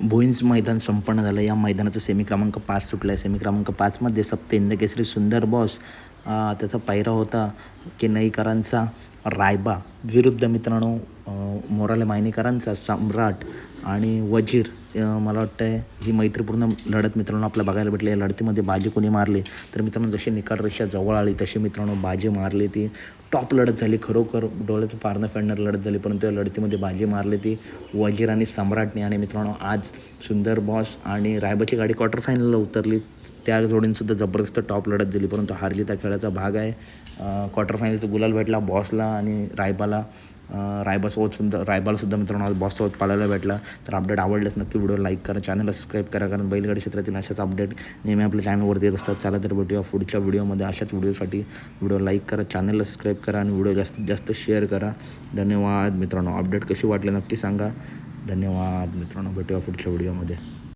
भोईंज मैदान संपन्न झालं. या मैदानाचं सेमी क्रमांक 5 सुटला आहे. सेमी क्रमांक 5मध्ये सप्त हिंदकेसरी सुंदर बॉस त्याचा पायरा होता केनईकरांचा रायबा विरुद्ध मित्रांनो मोराले मायनीकरांचा सम्राट आणि वजीर. मला वाटतं आहे ही मैत्रीपूर्ण लढत मित्रांनो आपल्याला बघायला भेटली. या लढतीमध्ये बाजी कोणी मारली तर मित्रांनो जशी निकाल रेषा जवळ आली तशी मित्रांनो बाजी मारली ती टॉप लढत झाली. खरोखर डोळ्याचं पारणं फेडणार लढत झाली. परंतु या लढतीमध्ये बाजी मारली ती वजीर आणि सम्राटने. आणि मित्रांनो आज सुंदर बॉस आणि रायबाची गाडी क्वार्टर फायनलला उतरली. त्या जोडींसुद्धा जबरदस्त टॉप लढत झाली. परंतु हारली त्या खेळाचा भाग आहे. क्वार्टर फायनलचा गुलाल भेटला बॉसला आणि रायबाला. रायबाला सुद्धा मित्रांनो आज बॉससोबत पाळायला भेटला. तर अपडेट आवडल्यास नक्की व्हिडिओ लाईक करा, चॅनलला सबस्क्राईब करा, कारण बैलगाडी क्षेत्रातील अशाच अपडेट नेहमी आपल्या चॅनलवरती येत असतात. चला तर भेटूया पुढच्या व्हिडिओमध्ये. अशाच व्हिडिओसाठी व्हिडिओ लाईक करा, चॅनलला सबस्क्राईब करा आणि व्हिडिओ जास्तीत जास्त शेअर करा. धन्यवाद मित्रांनो. अपडेट कशी वाटली नक्की सांगा. धन्यवाद मित्रांनो. भेटूया पुढच्या व्हिडिओमध्ये.